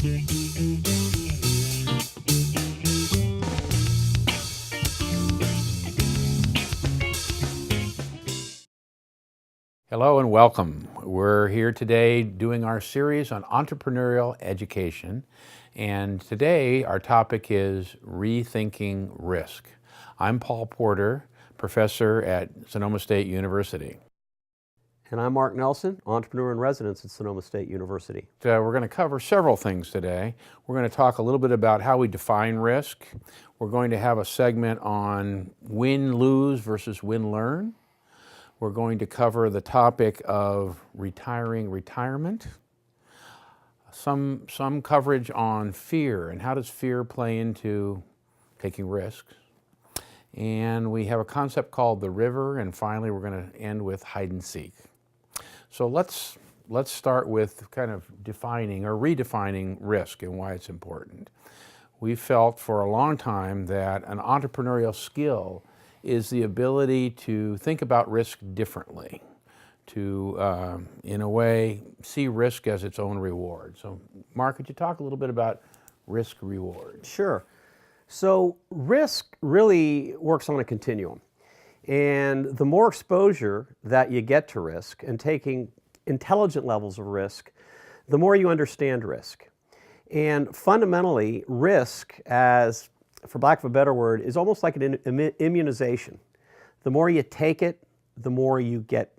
Hello and welcome. We're here today doing our series on entrepreneurial education, and today our topic is rethinking risk. I'm Paul Porter, professor at Sonoma State University. And I'm Mark Nelson, entrepreneur in residence at Sonoma State University. We're going to cover several things today. We're going to talk a little bit about how we define risk. We're going to have a segment on win-lose versus win-learn. We're going to cover the topic of retirement, some coverage on fear and how does fear play into taking risks. And we have a concept called the river, and finally we're going to end with hide and seek. So let's start with kind of defining or redefining risk and why it's important. We felt for a long time that an entrepreneurial skill is the ability to think about risk differently, to, in a way, see risk as its own reward. So, Mark, could you talk a little bit about risk-reward? Sure. So risk really works on a continuum. And the more exposure that you get to risk and taking intelligent levels of risk, the more you understand risk. And fundamentally, risk, as for lack of a better word, is almost like an immunization. The more you take it, the more you get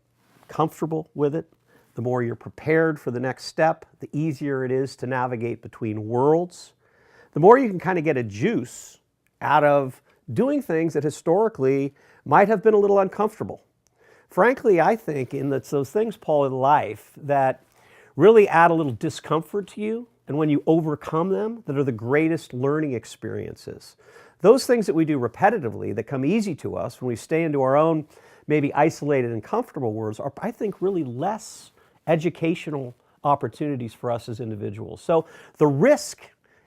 comfortable with it, the more you're prepared for the next step, the easier it is to navigate between worlds, the more you can kind of get a juice out of doing things that historically might have been a little uncomfortable. Frankly, I think it's those things, Paul, in life that really add a little discomfort to you, and when you overcome them, that are the greatest learning experiences. Those things that we do repetitively, that come easy to us when we stay into our own maybe isolated and comfortable worlds, are, I think, really less educational opportunities for us as individuals. So the risk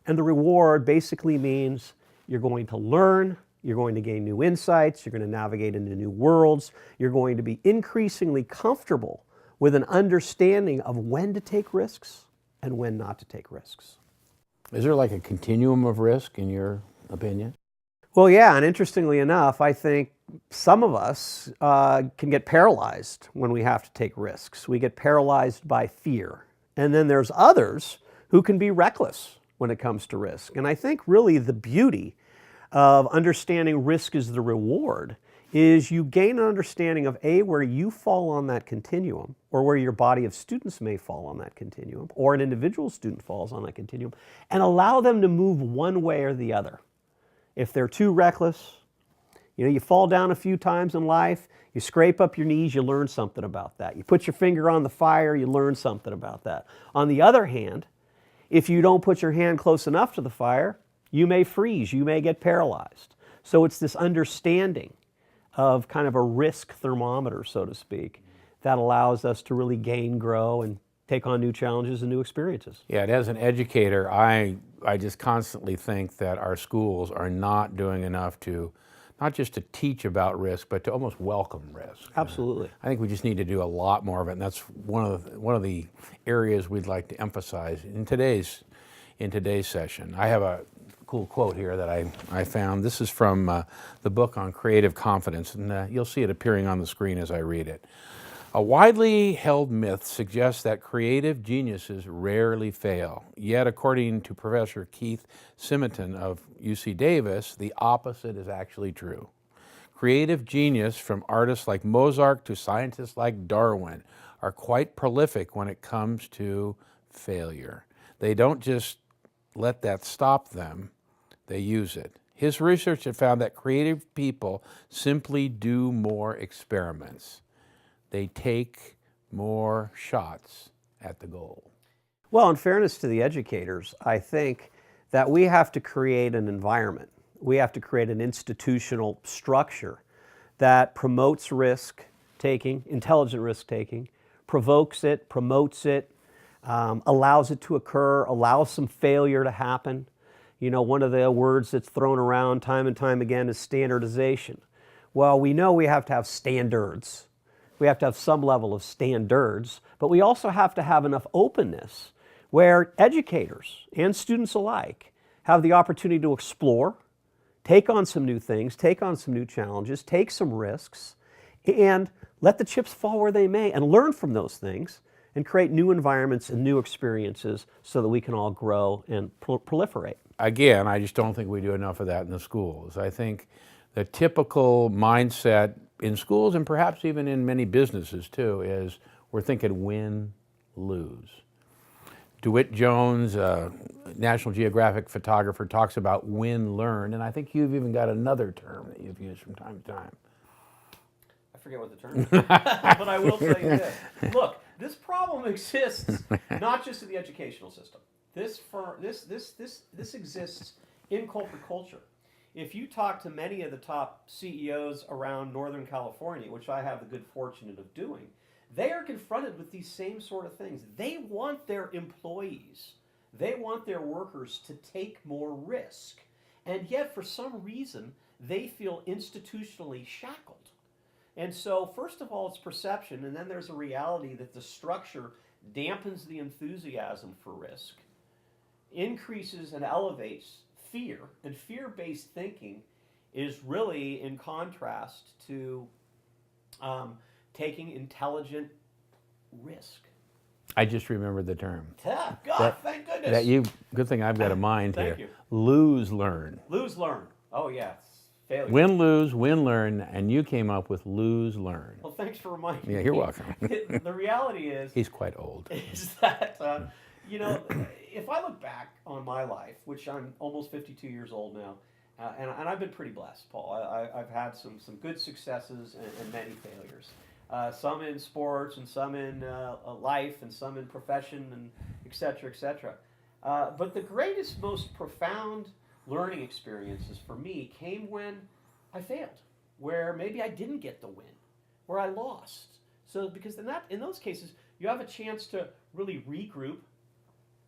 and the reward basically means you're going to learn, you're going to gain new insights, you're going to navigate into new worlds, you're going to be increasingly comfortable with an understanding of when to take risks and when not to take risks. Is there like a continuum of risk in your opinion? Well, yeah, and interestingly enough, I think some of us can get paralyzed when we have to take risks. We get paralyzed by fear. And then there's others who can be reckless when it comes to risk. And I think really the beauty of understanding risk as the reward is you gain an understanding of A, where you fall on that continuum, or where your body of students may fall on that continuum, or an individual student falls on that continuum, and allow them to move one way or the other. If they're too reckless, you fall down a few times in life, you scrape up your knees, you learn something about that. You put your finger on the fire, you learn something about that. On the other hand, if you don't put your hand close enough to the fire, you may freeze, you may get paralyzed. So it's this understanding of kind of a risk thermometer, so to speak, that allows us to really gain, grow, and take on new challenges and new experiences. Yeah, and as an educator, I just constantly think that our schools are not doing enough to, not just to teach about risk, but to almost welcome risk. Absolutely. I think we just need to do a lot more of it, and that's one of the areas we'd like to emphasize in today's session. I have a cool quote here that I found. This is from the book on creative confidence, and you'll see it appearing on the screen as I read it. A widely held myth suggests that creative geniuses rarely fail. Yet, according to Professor Keith Simonton of UC Davis, the opposite is actually true. Creative genius, from artists like Mozart to scientists like Darwin, are quite prolific when it comes to failure. They don't just let that stop them, they use it. His research had found that creative people simply do more experiments. They take more shots at the goal. Well, in fairness to the educators, I think that we have to create an environment. We have to create an institutional structure that promotes risk-taking, intelligent risk-taking, provokes it, promotes it, allows it to occur, allows some failure to happen. You know, one of the words that's thrown around time and time again is standardization. Well, we know we have to have standards. We have to have some level of standards, but we also have to have enough openness where educators and students alike have the opportunity to explore, take on some new things, take on some new challenges, take some risks, and let the chips fall where they may and learn from those things and create new environments and new experiences so that we can all grow and proliferate. Again, I just don't think we do enough of that in the schools. I think the typical mindset in schools and perhaps even in many businesses too is we're thinking win, lose. DeWitt Jones, a National Geographic photographer, talks about win, learn, and I think you've even got another term that you've used from time to time. I forget what the term is, but I will tell you this. Look, this problem exists not just in the educational system. This exists in corporate culture. If you talk to many of the top CEOs around Northern California, which I have the good fortune of doing, they are confronted with these same sort of things. They want their employees, they want their workers to take more risk. And yet, for some reason, they feel institutionally shackled. And so, first of all, it's perception, and then there's a reality that the structure dampens the enthusiasm for risk, increases and elevates fear, and fear-based thinking is really in contrast to taking intelligent risk. I just remembered the term. God, thank goodness. Good thing I've got a mind Thank here. you. Lose, learn. Lose, learn. Oh, yeah. Failure. Win, lose, win, learn, and you came up with lose, learn. Well, thanks for reminding me. Yeah, you're welcome. The reality is, He's quite old. is that, if I look back on my life, which I'm almost 52 years old now, and I've been pretty blessed, Paul. I've had some good successes and many failures. Some in sports and some in life and some in profession and et cetera, et cetera. But the greatest, most profound learning experiences for me came when I failed, where maybe I didn't get the win, where I lost. So because in those cases, you have a chance to really regroup,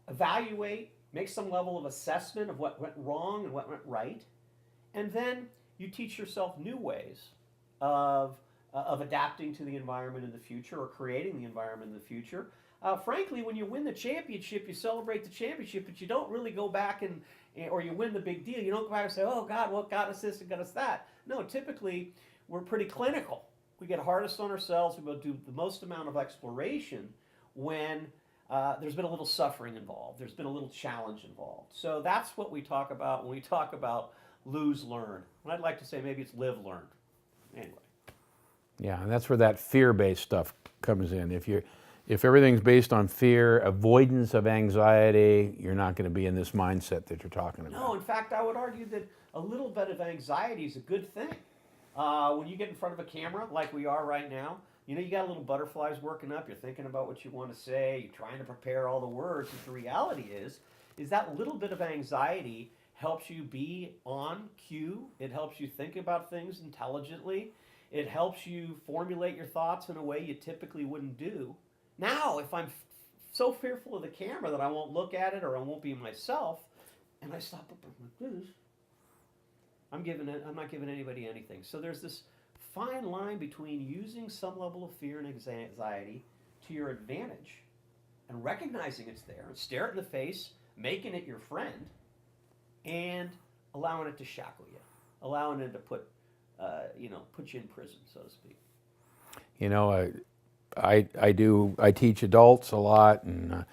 evaluate, make some level of assessment of what went wrong and what went right, and then you teach yourself new ways of adapting to the environment in the future or creating the environment in the future. Frankly, when you win the championship, you celebrate the championship, but you don't really go back or you win the big deal. You don't go back and say, oh God, what got us this and got us that. No, typically we're pretty clinical. We get hardest on ourselves. We will do the most amount of exploration when there's been a little suffering involved. There's been a little challenge involved. So that's what we talk about when we talk about lose, learn. And I'd like to say maybe it's live, learn. Anyway. Yeah, and that's where that fear-based stuff comes in. If everything's based on fear, avoidance of anxiety, you're not going to be in this mindset that you're talking about. No, in fact, I would argue that a little bit of anxiety is a good thing. When you get in front of a camera like we are right now, you got a little butterflies working up. You're thinking about what you want to say. You're trying to prepare all the words. But the reality is that little bit of anxiety helps you be on cue. It helps you think about things intelligently. It helps you formulate your thoughts in a way you typically wouldn't do. Now, if I'm so fearful of the camera that I won't look at it or I won't be myself, and I stop up like this, I'm not giving anybody anything. So there's this fine line between using some level of fear and anxiety to your advantage and recognizing it's there and stare it in the face, making it your friend, and allowing it to shackle you, allowing it to put you in prison, so to speak. I teach adults a lot, and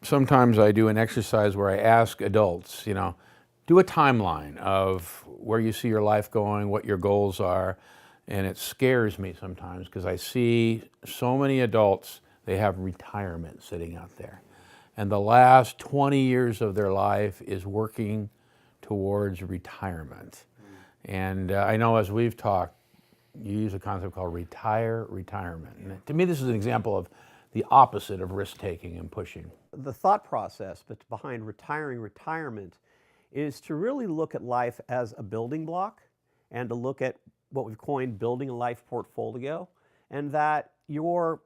sometimes I do an exercise where I ask adults, do a timeline of where you see your life going, what your goals are, and it scares me sometimes because I see so many adults, they have retirement sitting out there. And the last 20 years of their life is working towards retirement. And I know as we've talked, you use a concept called retirement. And to me, this is an example of the opposite of risk-taking and pushing. The thought process behind retirement is to really look at life as a building block and to look at what we've coined building a life portfolio, and that your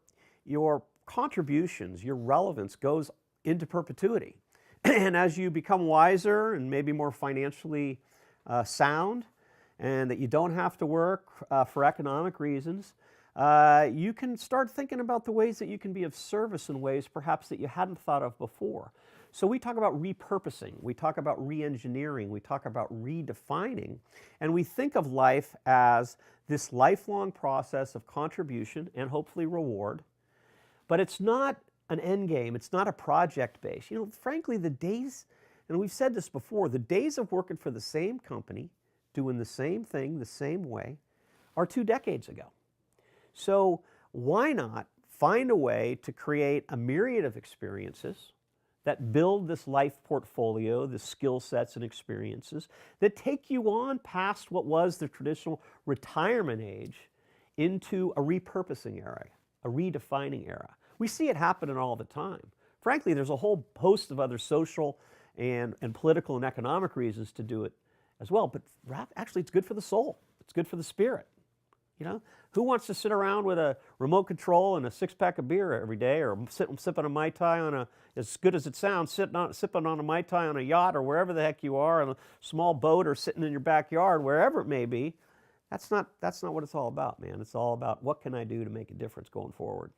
contributions, your relevance goes into perpetuity. And as you become wiser and maybe more financially sound, and that you don't have to work for economic reasons, you can start thinking about the ways that you can be of service in ways perhaps that you hadn't thought of before. So we talk about repurposing, we talk about re-engineering, we talk about redefining, and we think of life as this lifelong process of contribution and hopefully reward. But it's not an end game, it's not a project base. You know, frankly, the days, and we've said this before, the days of working for the same company, doing the same thing the same way, are 2 decades ago. So why not find a way to create a myriad of experiences that build this life portfolio, the skill sets and experiences that take you on past what was the traditional retirement age into a repurposing era, a redefining era. We see it happening all the time. Frankly, there's a whole host of other social and political and economic reasons to do it as well, but actually it's good for the soul. It's good for the spirit. You know, who wants to sit around with a remote control and a 6-pack of beer every day, or sipping a Mai Tai on as good as it sounds, sipping on a Mai Tai on a yacht or wherever the heck you are, on a small boat, or sitting in your backyard, wherever it may be? That's not what it's all about, man. It's all about, what can I do to make a difference going forward?